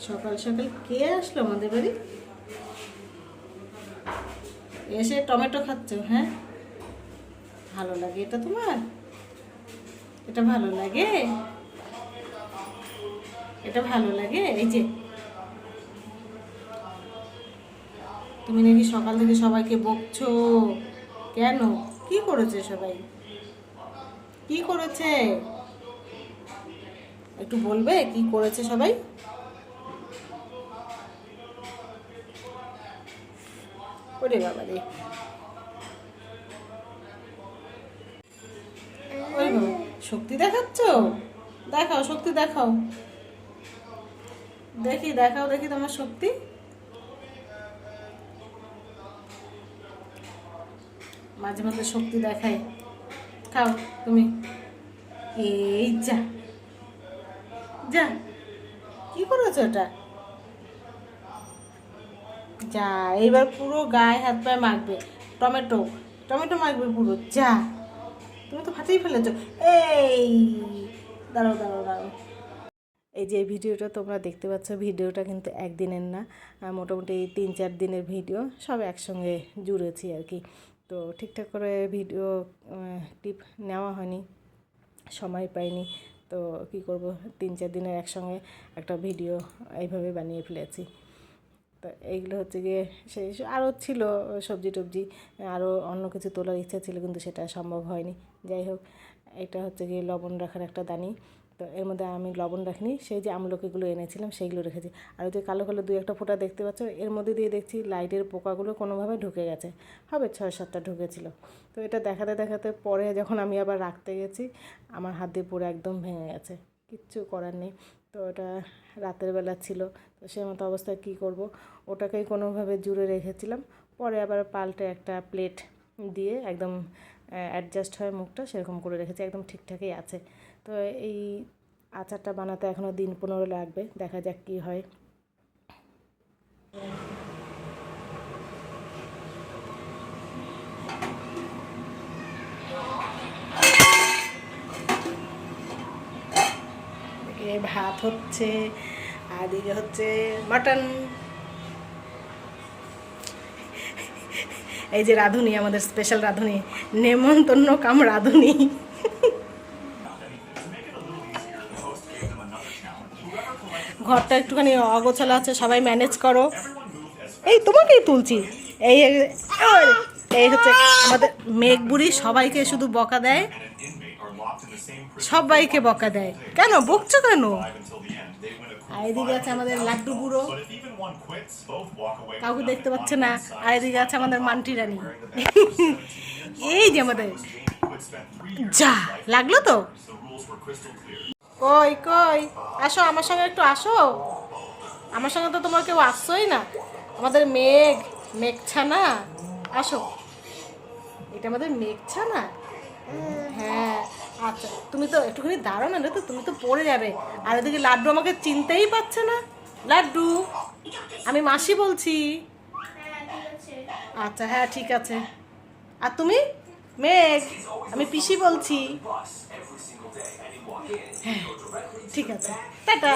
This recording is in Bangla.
সকাল সকাল কে আসলো আমাদের বাড়ি? এসে টমেটো খাচ্ছ? হ্যাঁ, ভালো লাগে এটা তোমার? এটা ভালো লাগে? এটা ভালো লাগে? এই যে তুমি নাকি সকাল থেকে সবাইকে বকছো কেন? কি করেছে সবাই? কি করেছে? একটু বলবে কি করেছে সবাই? ওরে বাবা রে, ওরে বাবা, শক্তি দেখাচ্ছ? দেখাও শক্তি, দেখাও দেখি, দেখাও দেখি তোমার শক্তি। মাঝে মাঝে শক্তি দেখাই, খাও তুমি। এই যা, যা, কি করেছো এটা? যা, এইবার পুরো গায়ে হাত পায়ে মাখবে। টমেটো, টমেটো মাখবে পুরো। যা, তুমি তো ফাটিয়ে ফেলেছো। এই, দাঁড়াও দাঁড়াও দাঁড়াও। এই যে ভিডিওটা তোমরা দেখতে পাচ্ছ, ভিডিওটা কিন্তু একদিনের না, মোটামুটি 3-4 দিনের ভিডিও, সব একসঙ্গে জুড়েছি আর কি। তো ঠিকঠাক করে ভিডিও ক্লিপ নেওয়া হয়নি, সময় পাইনি। তো কি করব, 3-4 দিনের একসঙ্গে একটা ভিডিও এইভাবে বানিয়ে ফেলেছি। তো এইগুলো হচ্ছে গিয়ে সেই আরও ছিল সবজি টবজি, আরও অন্য কিছু তোলার ইচ্ছা ছিল, কিন্তু সেটা সম্ভব হয়নি। যাই হোক, এটা হচ্ছে গিয়ে লবণ রাখার একটা দানি। তো এর মধ্যে আমি লবণ রাখিনি, সেই যে আমলকিগুলো এনেছিলাম সেইগুলো রেখেছি। আর ওই যে কালো কালো 2-1টা ফোঁটা দেখতে পাচ্ছ, এর মধ্যে দিয়ে দেখছি লাইটের পোকাগুলো কোনোভাবে ঢুকে গেছে, হবে 6-7টা ঢুকেছিল। তো এটা দেখাতে দেখাতে পরে যখন আমি আবার রাখতে গেছি, আমার হাত দিয়ে পুরো একদম ভেঙে গেছে, কিচ্ছু করার নেই। তো ওটা রাতের বেলা ছিল, তো সে মতো অবস্থায় কী করব, ওটাকেই কোনোভাবে জুড়ে রেখেছিলাম। পরে আবার পাল্টে একটা প্লেট দিয়ে একদম অ্যাডজাস্ট হয় মুখটা, সেরকম করে রেখেছি, একদম ঠিকঠাকই আছে। তো এই আচারটা বানাতে এখনও দিন 15 লাগবে, দেখা যাক কী হয়। ভাত হচ্ছে, আর দিকে হচ্ছে মাটন। এই যে রাঁধুনি, আমাদের স্পেশাল রাঁধুনি, নেমন্তন্ন কাম রাঁধুনি। ঘরটা একটুখানি অগোছালো আছে, সবাই ম্যানেজ করো। এই তোমাকেই তুলছি। এই এই হচ্ছে আমাদের মেঘ বুড়ি, সবাইকে শুধু বকা দেয়, সবাইকে বকা দেয়। কেন বকছো কেন? আর এদিকে আছে আমাদের লাড্ডু বুড়ো, কাউকে দেখতে পাচ্ছে না। আর এদিকে আছে আমাদের মান্টি রানী। এই যে আমাদের, যা লাগলো তো। কই কই, আসো আমার সঙ্গে একটু আসো। আমার সঙ্গে তো তোমার কেউ আসছোই না। আমাদের মেঘ, মেঘছানা, আসো। এটা আমাদের মেঘছানা। হ্যাঁ, আচ্ছা তুমি তো একটুখানি দাঁড়াও না, তো তুমি তো পড়ে যাবে। আর এদিকে লাড্ডু আমাকে চিনতেই পারছে না। লাড্ডু, আমি মাসি বলছি। আচ্ছা হ্যাঁ ঠিক আছে। আর তুমি? মেঘ, আমি পিসি বলছি। হ্যাঁ ঠিক আছে, টাটা।